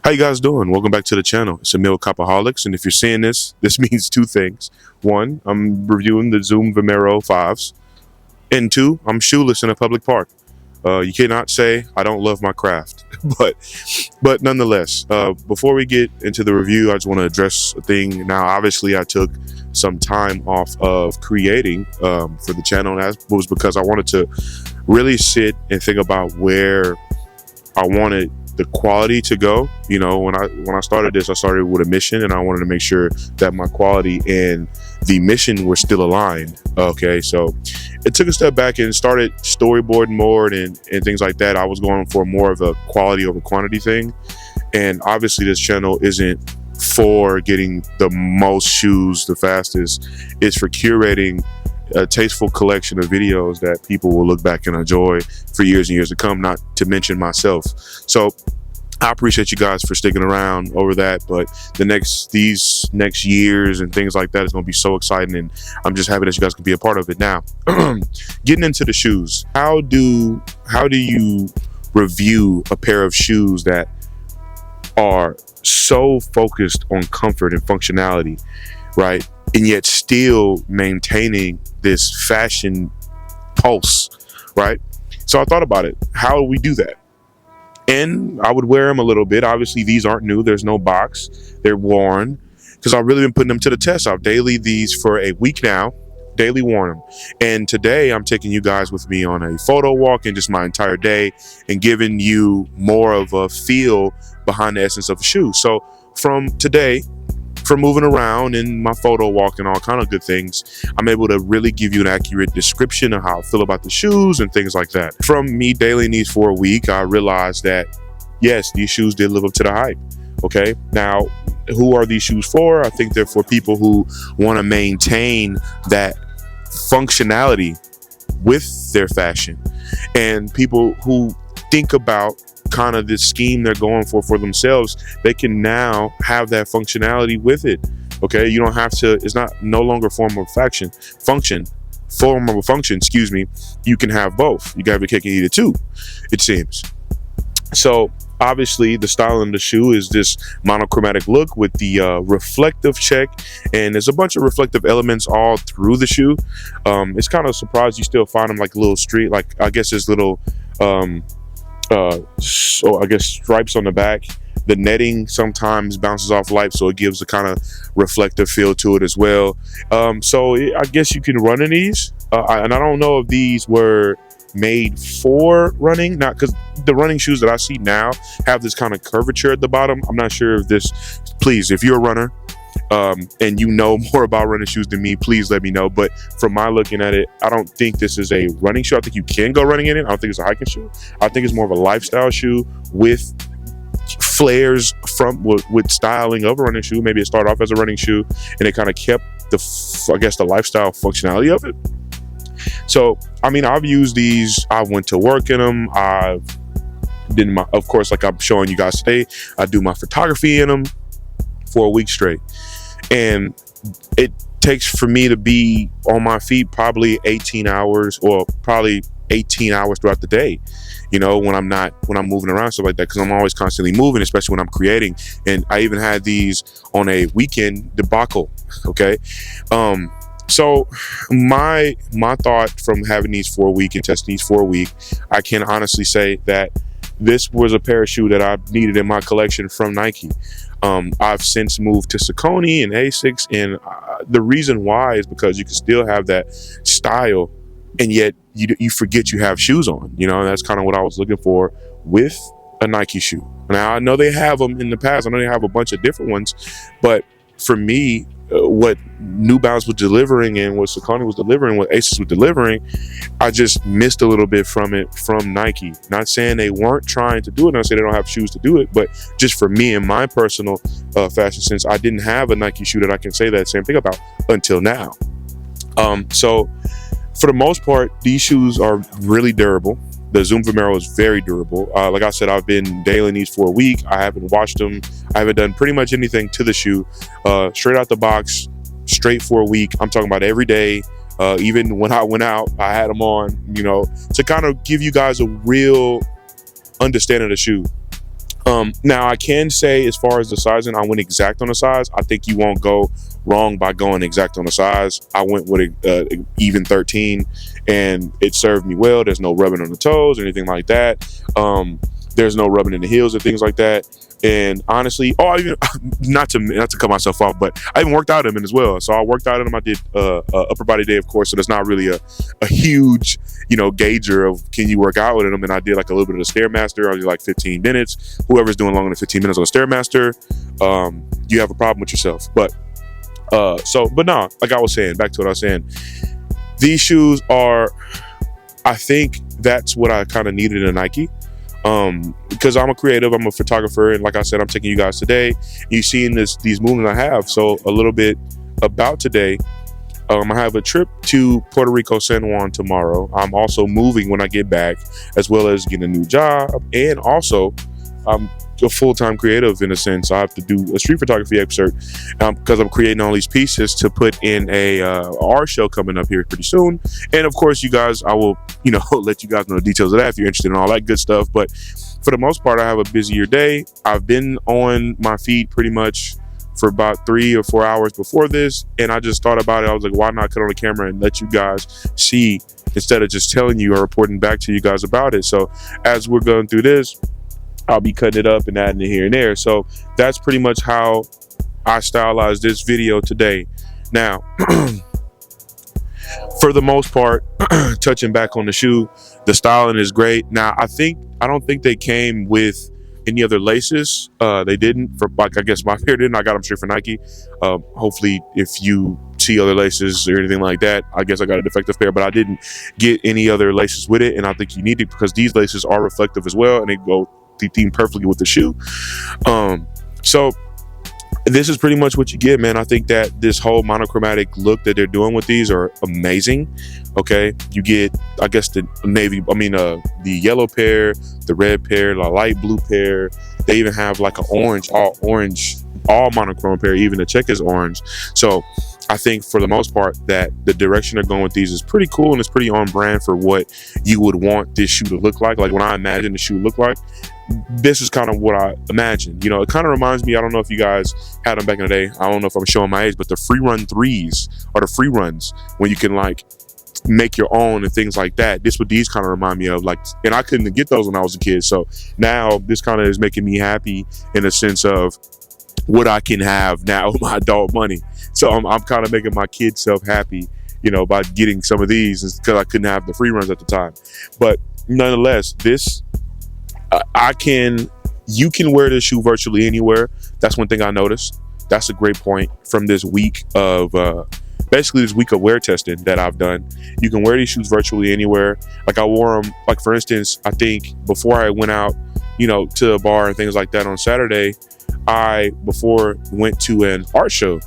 How you guys doing? Welcome back to the channel. It's Copaholix, and if you're seeing this means two things. One, I'm reviewing the Zoom Vomero 5s, and two, I'm shoeless in a public park. You cannot say I don't love my craft, but nonetheless, before we get into the review, I just want to address a thing. Now, obviously, I took some time off of creating for the channel, and that was because I wanted to really sit and think about where I wanted the quality to go. You know, when I started this, I started with a mission, and I wanted to make sure that my quality and the mission were still aligned. Okay, so it took a step back and started storyboarding more and things like that. I was going for more of a quality over quantity thing, and obviously this channel isn't for getting the most shoes the fastest. It's for curating a tasteful collection of videos that people will look back and enjoy for years and years to come, not to mention myself. So I appreciate you guys for sticking around over that, but these next years and things like that is going to be so exciting, and I'm just happy that you guys can be a part of it. Now, getting into the shoes, how do you review a pair of shoes that are so focused on comfort and functionality, right, and yet still maintaining this fashion pulse, right? So I thought about it. How do we do that? And I would wear them a little bit. Obviously, these aren't new. There's no box. They're worn because I've really been putting them to the test. I've daily these for a week now, daily worn them. And today I'm taking you guys with me on a photo walk and just my entire day and giving you more of a feel behind the essence of the shoe. So from today, from moving around and my photo walk and all kind of good things, I'm able to really give you an accurate description of how I feel about the shoes and things like that. From me daily needs for a week, I realized that yes, these shoes did live up to the hype. Okay, now who are these shoes for? I think they're for people who want to maintain that functionality with their fashion, and people who think about kind of this scheme they're going for themselves. They can now have that functionality with it. Okay, you don't have to, it's no longer form of function, excuse me. You can have both. You can have your cake and eat it too, it seems. So obviously the style in the shoe is this monochromatic look with the reflective check, and there's a bunch of reflective elements all through the shoe. It's kind of surprised you still find them like little street, like I guess there's little so I guess stripes on the back. The netting sometimes bounces off light, so it gives a kind of reflective feel to it as well. So I guess you can run in these, and I don't know if these were made for running, not because the running shoes that I see now have this kind of curvature at the bottom. I'm not sure if this, please, if you're a runner and you know more about running shoes than me, please let me know. But from my looking at it, I don't think this is a running shoe. I think you can go running in it. I don't think it's a hiking shoe. I think it's more of a lifestyle shoe with flares with styling of a running shoe. Maybe it started off as a running shoe and it kind of kept the lifestyle functionality of it. So I mean, I've used these. I went to work in them. Of course, like I'm showing you guys today, I do my photography in them for a week straight, and it takes for me to be on my feet probably 18 hours or probably 18 hours throughout the day, you know, when I'm moving around, stuff like that, because I'm always constantly moving, especially when I'm creating. And I even had these on a weekend debacle. Okay, so my thought from having these for a week and testing these for a week, I can honestly say that this was a pair of shoe that I needed in my collection from Nike. I've since moved to Saucony and Asics, and the reason why is because you can still have that style, and yet you forget you have shoes on. You know, that's kind of what I was looking for with a Nike shoe. Now, I know they have them in the past. I know they have a bunch of different ones, but for me, what New Balance was delivering and what Saucony was delivering, what Asics was delivering, I just missed a little bit from it from Nike. Not saying they weren't trying to do it, not saying they don't have shoes to do it, but just for me and my personal fashion sense, I didn't have a Nike shoe that I can say that same thing about until now. So for the most part, these shoes are really durable. The Zoom Vomero is very durable. Like I said, I've been daily needs for a week. I haven't washed them. I haven't done pretty much anything to the shoe. Straight out the box, straight for a week. I'm talking about every day. Even when I went out, I had them on, you know, to kind of give you guys a real understanding of the shoe. Now I can say, as far as the sizing, I went exact on the size. I think you won't go wrong by going exact on the size. I went with a even 13, and it served me well. There's no rubbing on the toes or anything like that. There's no rubbing in the heels or things like that. And honestly, I even not to cut myself off, but I even worked out in them as well. So I worked out in them. I did upper body day, of course. So there's not really a huge, gauger of can you work out with them. And I did like a little bit of the Stairmaster. I did like 15 minutes. Whoever's doing longer than 15 minutes on the Stairmaster, you have a problem with yourself. But no, like I was saying, back to what I was saying, these shoes are, I think that's what I kind of needed in Nike. Because I'm a creative, I'm a photographer, and like I said, I'm taking you guys today. You've seen these movements I have. So a little bit about today. I have a trip to Puerto Rico, San Juan tomorrow. I'm also moving when I get back, as well as getting a new job, and also I'm a full-time creative in a sense. I have to do a street photography excerpt because I'm creating all these pieces to put in a art show coming up here pretty soon. And of course, you guys, I will let you guys know the details of that if you're interested in all that good stuff. But for the most part, I have a busier day. I've been on my feet pretty much for about 3 or 4 hours before this, and I just thought about it. I was like, why not cut on the camera and let you guys see instead of just telling you or reporting back to you guys about it. So as we're going through this, I'll be cutting it up and adding it here and there. So that's pretty much how I stylized this video today. Now, for the most part, touching back on the shoe, the styling is great. Now, I don't think they came with any other laces. They didn't, I guess my pair didn't. I got them straight for Nike. Hopefully, if you see other laces or anything like that, I guess I got a defective pair, but I didn't get any other laces with it. And I think you need it because these laces are reflective as well, and they go theme perfectly with the shoe. So this is pretty much what you get, man. I think that this whole monochromatic look that they're doing with these are amazing. Okay, you get, I guess, the yellow pair, the red pair, the light blue pair. They even have like an orange, all monochrome pair. Even the check is orange. So I think for the most part that the direction they're going with these is pretty cool, and it's pretty on brand for what you would want this shoe to look like. Like when I imagine the shoe look like, this is kind of what I imagined. It kind of reminds me, I don't know if you guys had them back in the day. I don't know if I'm showing my age, but the free run 3s or the free runs when you can like make your own and things like that. This what these kind of remind me of, like, and I couldn't get those when I was a kid. So now this kind of is making me happy in a sense of what I can have now with my adult money. So I'm kind of making my kid self happy, by getting some of these because I couldn't have the free runs at the time. But nonetheless, this, you can wear this shoe virtually anywhere. That's one thing I noticed. That's a great point from this week of, basically this week of wear testing that I've done. You can wear these shoes virtually anywhere. Like I wore them, like for instance, I think before I went out, to a bar and things like that on Saturday, I went to an art show.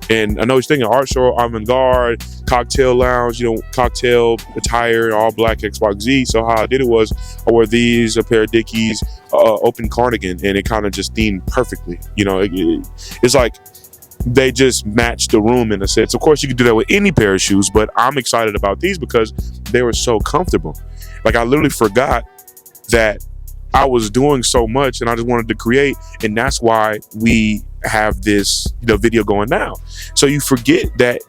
And I know he's thinking art show, avant-garde, cocktail lounge, cocktail attire, all black Xbox Z. So how I did it was I wore these, a pair of Dickies, open cardigan, and it kind of just themed perfectly. It's like they just matched the room in a sense. Of course, you could do that with any pair of shoes, but I'm excited about these because they were so comfortable. Like I literally forgot that I was doing so much and I just wanted to create, and that's why we have this video going now. So you forget that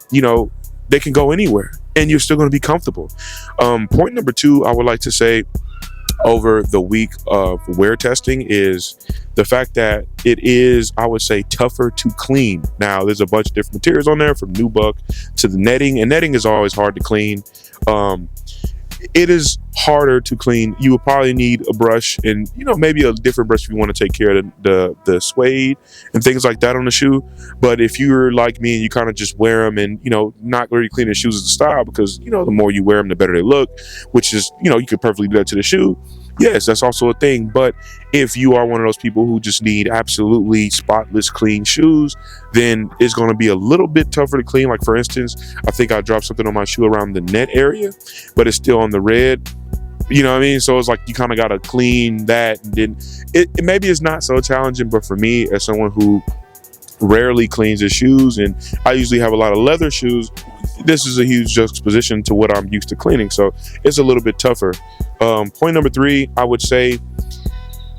they can go anywhere and you're still going to be comfortable. Point number 2 I would like to say over the week of wear testing is the fact that it is, I would say, tougher to clean. Now there's a bunch of different materials on there, from nubuck to the netting, and netting is always hard to clean. It is harder to clean. You would probably need a brush, and maybe a different brush if you want to take care of the suede and things like that on the shoe. But if you're like me and you kind of just wear them and not really cleaning shoes as a style, because the more you wear them the better they look, which is you could perfectly do that to the shoe. Yes, that's also a thing. But if you are one of those people who just need absolutely spotless clean shoes, then it's going to be a little bit tougher to clean. Like for instance, I think I dropped something on my shoe around the net area, but it's still on the red. You know what I mean? So it's like you kind of got to clean that. And then maybe it's not so challenging, but for me, as someone who rarely cleans his shoes, and I usually have a lot of leather shoes, this is a huge juxtaposition to what I'm used to cleaning. So it's a little bit tougher. Point number 3, I would say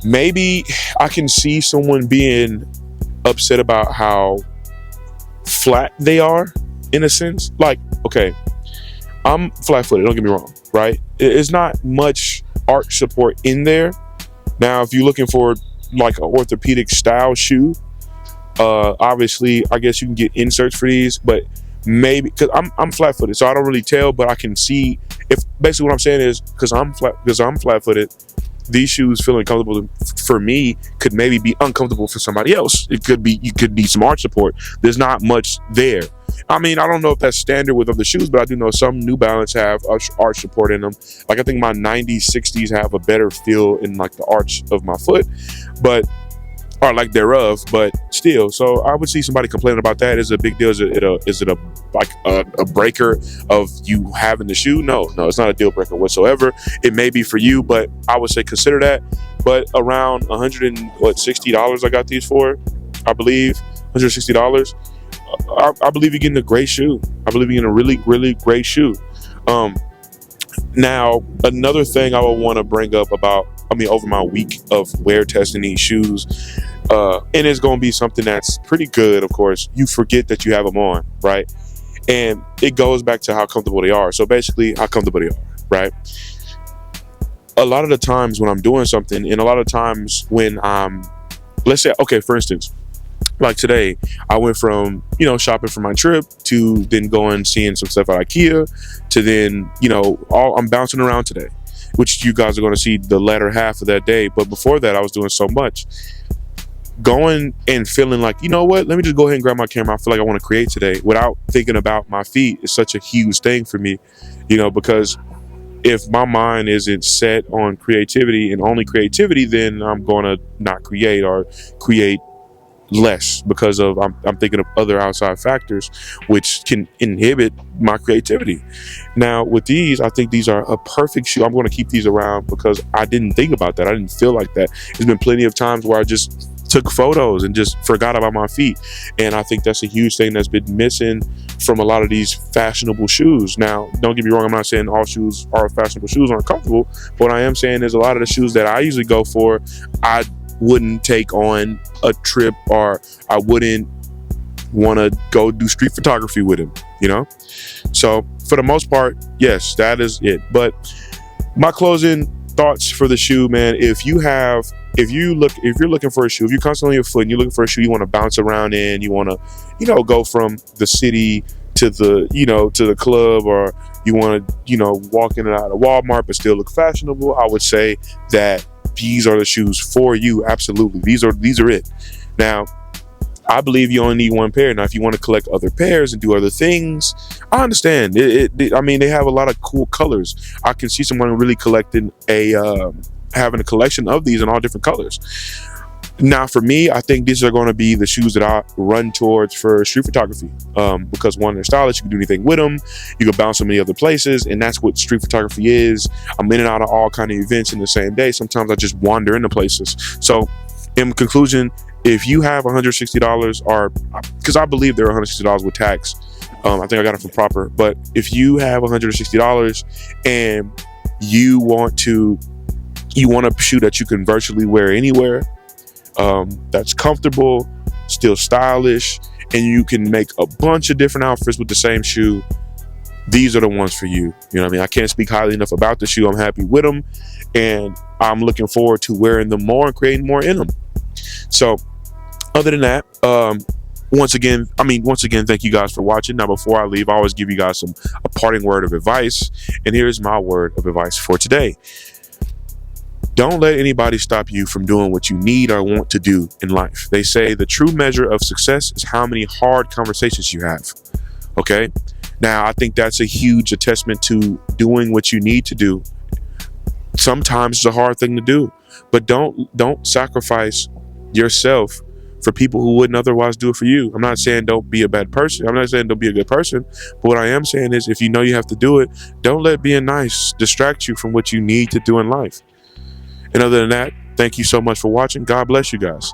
Maybe I can see someone being upset about how flat they are, in a sense. Like, okay, I'm flat-footed, don't get me wrong, right? It's not much arch support in there. Now, if you're looking for like an orthopedic style shoe, obviously, I guess you can get inserts for these, but maybe because I'm flat-footed, so I don't really tell, but I can see if basically what I'm saying is because I'm flat-footed, these shoes feeling comfortable for me could maybe be uncomfortable for somebody else. You could need some arch support. There's not much there. I mean, I don't know if that's standard with other shoes, but I do know some New Balance have arch support in them. Like I think my 90s, 60s have a better feel in like the arch of my foot, but or like thereof, but still. So I would see somebody complaining about that. Is it a big deal? Is it a breaker of you having the shoe? No, it's not a deal breaker whatsoever. It may be for you, but I would say consider that. But around $160 I got these for, I believe $160. I believe you're getting a great shoe. I believe you're getting a really, really great shoe. Now, another thing I would want to bring up over my week of wear testing these shoes, and it's going to be something that's pretty good, of course. You forget that you have them on, right? And it goes back to how comfortable they are. So basically, how comfortable they are, right? A lot of the times when I'm doing something, and a lot of times when let's say, okay, for instance, like today, I went from, shopping for my trip to then going seeing some stuff at IKEA to then, I'm bouncing around today, which you guys are going to see the latter half of that day. But before that, I was doing so much. Going and feeling like, you know what, let me just go ahead and grab my camera. I feel like I want to create today without thinking about my feet is such a huge thing for me, because if my mind isn't set on creativity and only creativity, then I'm going to not create or create less because of I'm thinking of other outside factors which can inhibit my creativity. Now with these, I think these are a perfect shoe. I'm going to keep these around because I didn't think about that. I didn't feel like that. There's been plenty of times where I just took photos and just forgot about my feet, and I think that's a huge thing that's been missing from a lot of these fashionable shoes. Now don't get me wrong, I'm not saying all shoes are fashionable shoes aren't comfortable, but what I am saying is a lot of the shoes that I usually go for, I wouldn't take on a trip, or I wouldn't want to go do street photography with him, So for the most part, yes, that is it. But my closing thoughts for the shoe, man, if you're looking for a shoe, if you're constantly on your foot and you're looking for a shoe you want to bounce around in, you want to, go from the city to the, to the club, or you want to, walk in and out of Walmart but still look fashionable, I would say that these are the shoes for you. Absolutely. These are it. Now, I believe you only need one pair. Now, if you want to collect other pairs and do other things, I understand. They have a lot of cool colors. I can see someone really collecting having a collection of these in all different colors. Now, for me, I think these are going to be the shoes that I run towards for street photography, because one, they're stylish. You can do anything with them. You can bounce so many other places, and that's what street photography is. I'm in and out of all kind of events in the same day. Sometimes I just wander into places. So, in conclusion, if you have $160, or because I believe they're $160 with tax, I think I got it from Proper. But if you have $160 and you want a shoe that you can virtually wear anywhere, that's comfortable, still stylish, and you can make a bunch of different outfits with the same shoe, these are the ones for you. I can't speak highly enough about the shoe. I'm happy with them, and I'm looking forward to wearing them more and creating more in them. So other than that, once again, thank you guys for watching. Now, before I leave, I always give you guys a parting word of advice, and here's my word of advice for today. Don't let anybody stop you from doing what you need or want to do in life. They say the true measure of success is how many hard conversations you have. Okay? Now, I think that's a huge attestament to doing what you need to do. Sometimes it's a hard thing to do, but don't sacrifice yourself for people who wouldn't otherwise do it for you. I'm not saying don't be a bad person. I'm not saying don't be a good person. But what I am saying is, if you know you have to do it, don't let being nice distract you from what you need to do in life. And other than that, thank you so much for watching. God bless you guys.